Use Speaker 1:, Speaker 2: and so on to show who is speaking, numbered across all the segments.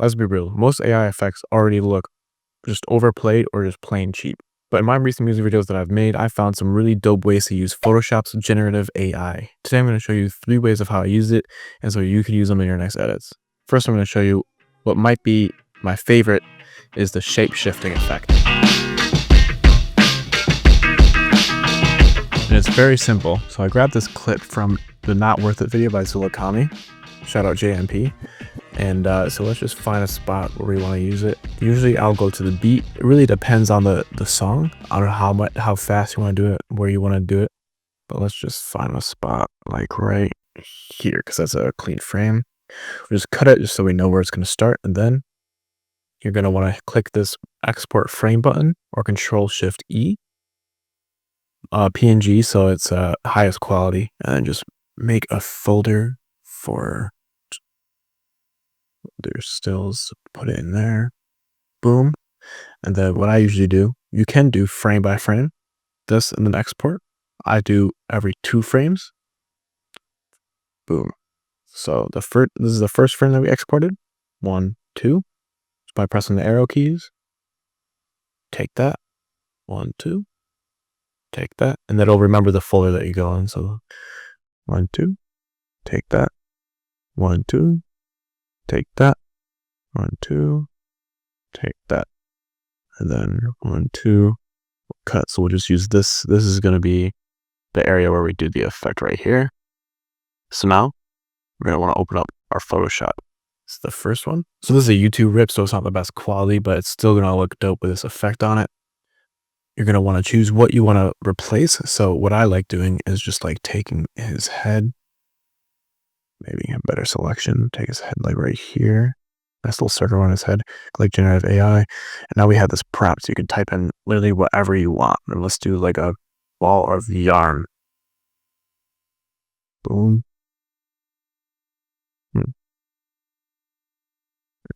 Speaker 1: Let's be real, most AI effects already look just overplayed or just plain cheap. But in my recent music videos that I've made, I found some really dope ways to use Photoshop's generative AI. Today I'm going to show you 3 ways of how I use it, and so you can use them in your next edits. First, I'm going to show you what might be my favorite is the Shapeshifting Effect. And it's very simple. So I grabbed this clip from the Not Worth It video by Zulakami. Shout out JMP. And so let's just find a spot where we want to use it. Usually I'll go to the beat. It really depends on the song, on how fast you want to do it, where you want to do it. But let's just find a spot like right here, because that's a clean frame. We'll just cut it just so we know where it's going to start. And then you're going to want to click this export frame button or Control-Shift-E. PNG, so it's highest quality. And then just make a folder for their stills, put it in there, boom. And then what I usually do, you can do frame by frame, this and then export. I do every 2 frames, boom. So this is the first frame that we exported, 1, 2, just by pressing the arrow keys, take that, 1, 2, take that, and then it'll remember the folder that you go in. So 1, 2, take that, 1, 2, take that, 1, 2, take that, and then 1, 2, cut. So we'll just use this. This is going to be the area where we do the effect right here. So now we're going to want to open up our Photoshop. It's the first one. So this is a YouTube rip, so it's not the best quality, but it's still going to look dope with this effect on it. You're going to want to choose what you want to replace. So what I like doing is just like taking his head, maybe a better selection, take his head like right here. Nice little circle on his head, click generative AI. And now we have this prompt, so you can type in literally whatever you want. And let's do like a ball of yarn. Boom.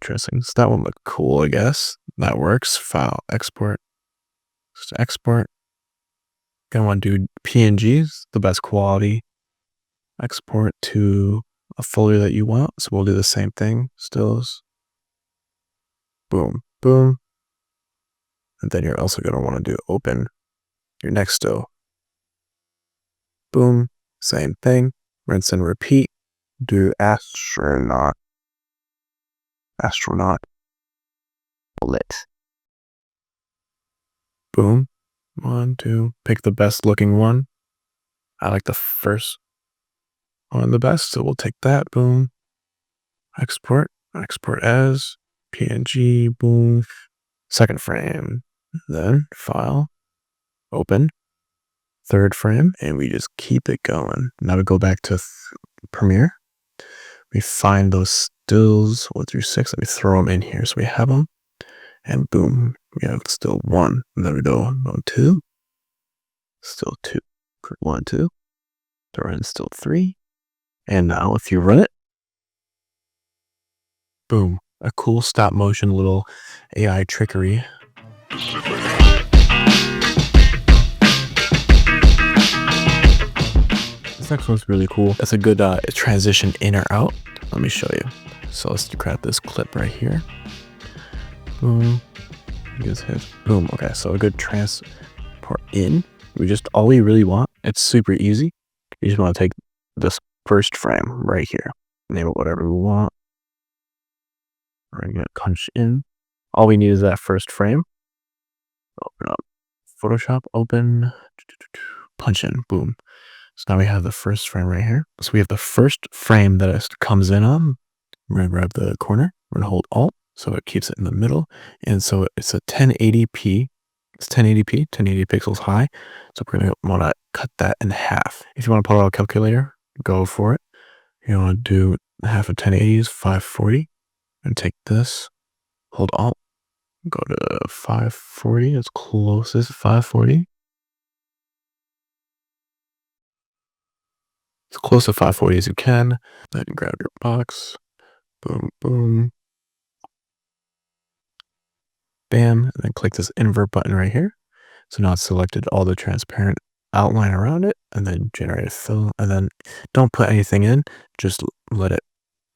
Speaker 1: Interesting. So that one looked cool, I guess. That works. File, export. Just export. Gonna want to do PNGs, the best quality. Export to a folder that you want. So we'll do the same thing. Stills. Boom, boom. And then you're also going to want to do open your next still. Boom, same thing. Rinse and repeat. Do astronaut. Lit. Boom. 1, 2. Pick the best looking one. I like the first one the best, so we'll take that. Boom. Export. Export as PNG. Boom. Second frame. Then file. Open. Third frame. And we just keep it going. Now we go back to Premiere. We find those stills 1 through 6. Let me throw them in here so we have them. And boom. We have still 1. And then we go 1, 2. Still 2. 1, 2. Throw in still 3. And now if you run it, boom, a cool stop motion little AI trickery. This next one's really cool. It's a good transition in or out. Let me show you. So let's grab this clip right here. Boom. Just hit. Boom. Okay, so a good transport in. All we really want, it's super easy. You just want to take this first frame right here. Name it whatever we want. We're going to punch in. All we need is that first frame. Open up Photoshop, open, punch in, boom. So now we have the first frame right here. So we have the first frame that it comes in on. We're going to grab the corner. We're going to hold Alt, so it keeps it in the middle. And so it's a 1080p. It's 1080p, 1080 pixels high. So we're going to want to cut that in half. If you want to pull out a calculator, go for it. You want to do half of 1080 is 540. And take this, hold Alt, go to 540 as close as 540. As close to 540 as you can. Then grab your box. Boom, boom. Bam. And then click this invert button right here. So now it's selected all the transparent outline around it. And then generate a fill. And then don't put anything in. Just let it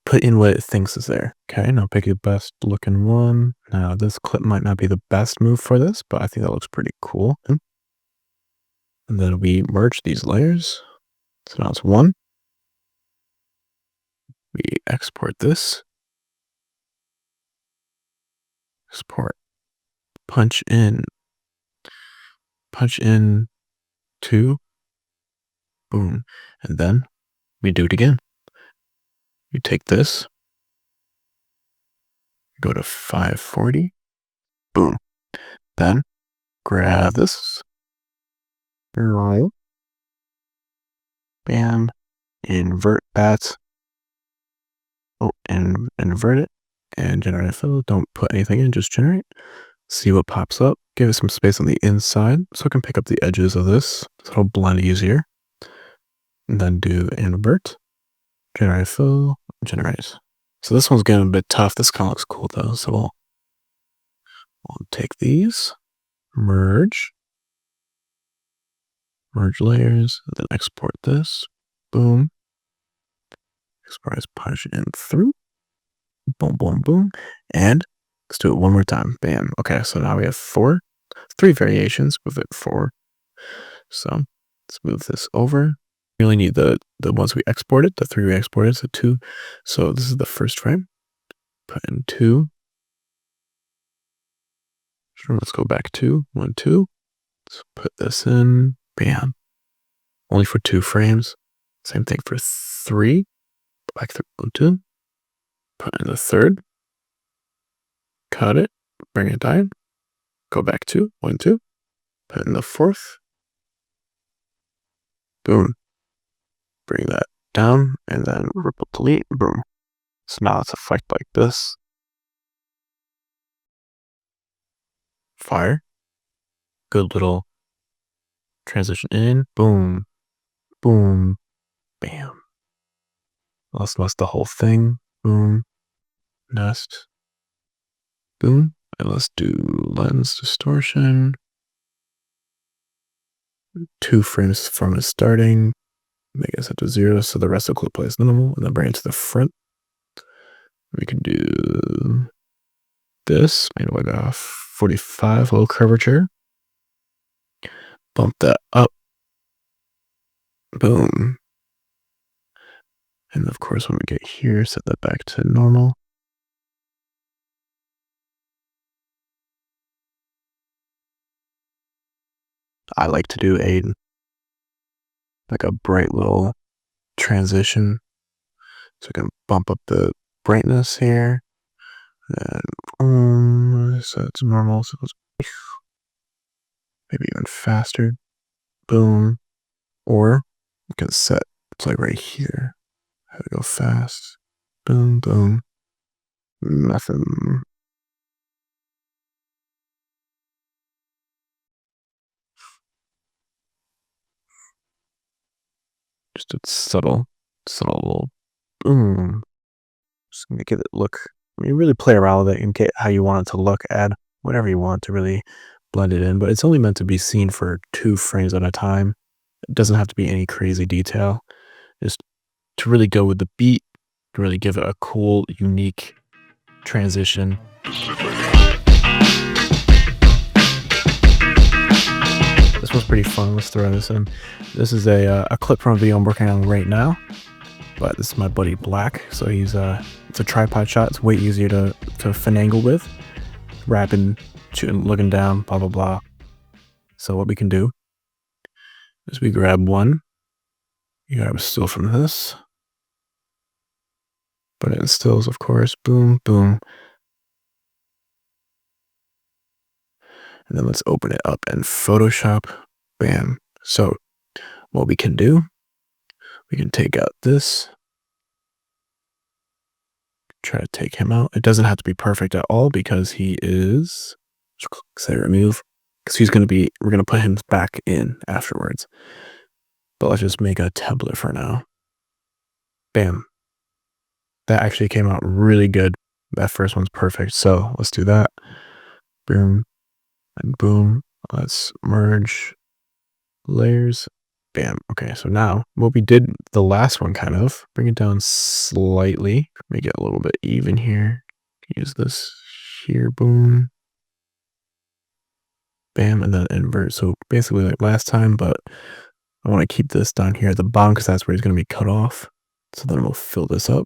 Speaker 1: put in what it thinks is there. Okay, now pick your best looking one. Now this clip might not be the best move for this, but I think that looks pretty cool. And then we merge these layers. So now it's one. We export this. Export. Punch in 2. Boom. And then we do it again. You take this. Go to 540. Boom. Then grab this. Right. Bam. Invert that. Oh, and invert it. And generate fill. Don't put anything in, just generate. See what pops up. Give it some space on the inside so it can pick up the edges of this. So it'll blend easier. And then do invert. Generate fill. Generate. So this one's getting a bit tough. This kind of looks cool though. So we'll take these. Merge layers, and then export this. Boom. Export as punch in through. Boom, boom, boom. And let's do it one more time. Bam. Okay, so now we have 3 variations. Move it 4. So let's move this over. We only need the ones we exported, the 3 we exported, so 2. So this is the first frame. Put in 2. Sure, let's go back 2. 1, 2. Let's put this in. Bam. Only for 2 frames. Same thing for 3. Back 3, 1, 2. Put in the third. Cut it. Bring it down. Go back 2. 1, 2. Put in the fourth. Boom. Bring that down and then ripple delete. Boom. So now it's effect like this. Fire. Good little transition in. Boom. Boom. Bam. Let's the whole thing. Boom. Nest. Boom. And let's do lens distortion. 2 frames from it starting. Make it set to 0 so the rest of the clip plays minimal, and then bring it to the front. We can do this, maybe like a 45, low curvature. Bump that up. Boom. And of course, when we get here, set that back to normal. I like to do a bright little transition. So we can bump up the brightness here. And so it's normal. So it's maybe even faster. Boom. Or you can set, it's like right here. How to go fast. Boom, boom. Nothing. Just a subtle little boom. Just gonna give it look. I mean, really play around with it and get how you want it to look. Add whatever you want to really blend it in, but it's only meant to be seen for 2 frames at a time. It doesn't have to be any crazy detail. Just to really go with the beat, to really give it a cool, unique transition. This one's pretty fun. Let's throw this in. This is a clip from a video I'm working on right now, but this is my buddy Black. So he's it's a tripod shot. It's way easier to finagle with. Rapping, shooting, looking down, blah, blah, blah. So what we can do is we grab one. You grab a still from this. Put it in stills, of course. Boom, boom. And then let's open it up in Photoshop. Bam. So what we can do, we can take out this. Try to take him out. It doesn't have to be perfect at all because he is, say remove, because we're going to put him back in afterwards. But let's just make a template for now. Bam. That actually came out really good. That first one's perfect. So let's do that. Boom and boom. Let's merge layers. Bam. Okay, so now what we did the last one, kind of bring it down slightly, make it a little bit even here. Use this here, boom, bam, and then invert. So basically like last time, but I want to keep this down here at the bottom because that's where it's going to be cut off. So then we'll fill this up.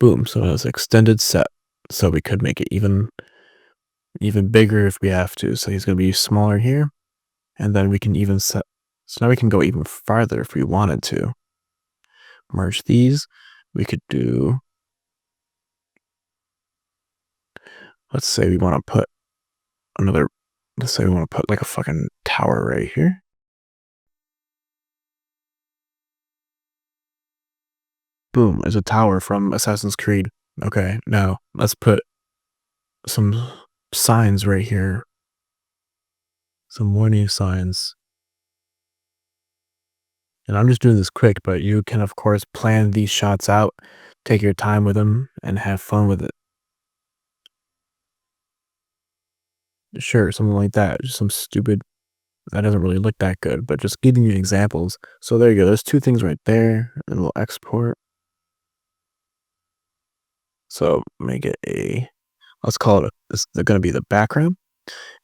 Speaker 1: Boom. So it's extended set. So we could make it even bigger if we have to. So he's going to be smaller here. And then we can even set. So now we can go even farther if we wanted to. Merge these. We could do. Let's say we want to put another. Let's say we want to put like a fucking tower right here. Boom, there's a tower from Assassin's Creed. Okay, now let's put some signs right here. Some warning signs. And I'm just doing this quick, but you can, of course, plan these shots out, take your time with them, and have fun with it. Sure, something like that. Just some stupid, that doesn't really look that good, but just giving you examples. So there you go. There's two things right there. And we'll export. So make it let's call it, this is going to be the background.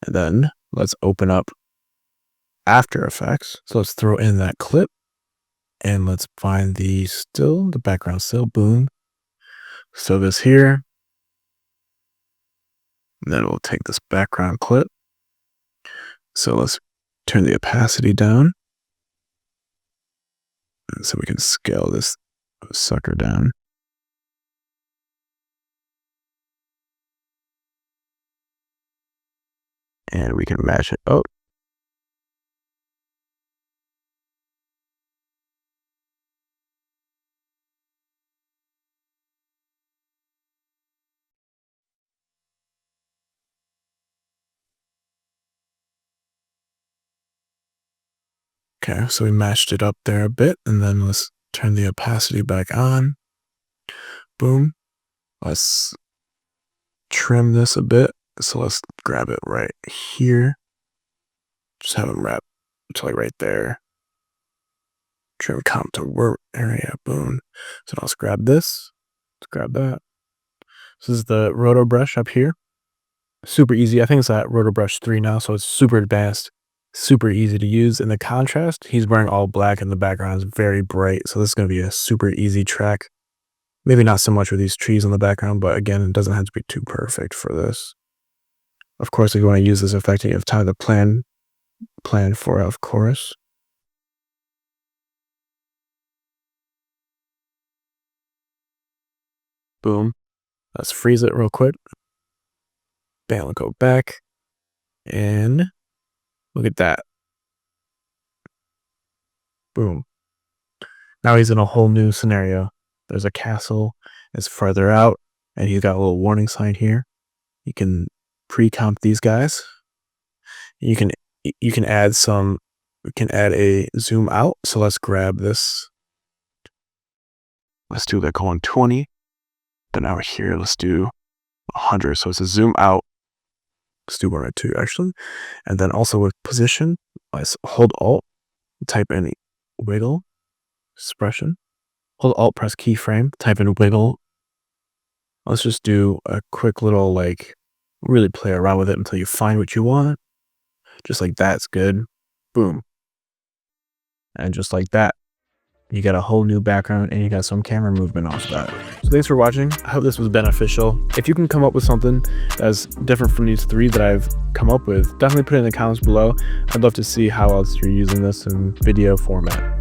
Speaker 1: And then let's open up After Effects. So let's throw in that clip. And let's find the background still, boom. So this here. And then we'll take this background clip. So let's turn the opacity down. And so we can scale this sucker down. And we can match it up. Okay, so we matched it up there a bit, and then let's turn the opacity back on. Boom. Let's trim this a bit. So let's grab it right here. Just have them wrap to like right there. Trim contour area, boom. So now let's grab this. Let's grab that. This is the roto brush up here. Super easy. I think it's at roto brush 3 now, so it's super advanced. Super easy to use. In the contrast, he's wearing all black and the background is very bright. So this is going to be a super easy track. Maybe not so much with these trees in the background, but again, it doesn't have to be too perfect for this. Of course, if you want to use this effect, you have time to plan for it, of course. Boom. Let's freeze it real quick. Bam, we'll go back. And look at that. Boom. Now he's in a whole new scenario. There's a castle, it's further out, and he's got a little warning sign here. You can pre-comp these guys. You can add some, we can add a zoom out. So let's grab this. Let's do like 120. Then out here, let's do 100. So it's a zoom out. Let's do 102 actually. And then also with position, let's hold Alt, type in wiggle expression. Hold Alt, press keyframe, type in wiggle. Let's just do a quick little, like, really play around with it until you find what you want. Just like that's good. Boom. And just like that, you got a whole new background and you got some camera movement off that. So thanks for watching. I hope this was beneficial. If you can come up with something that's different from these 3 that I've come up with, definitely put it in the comments below. I'd love to see how else you're using this in video format.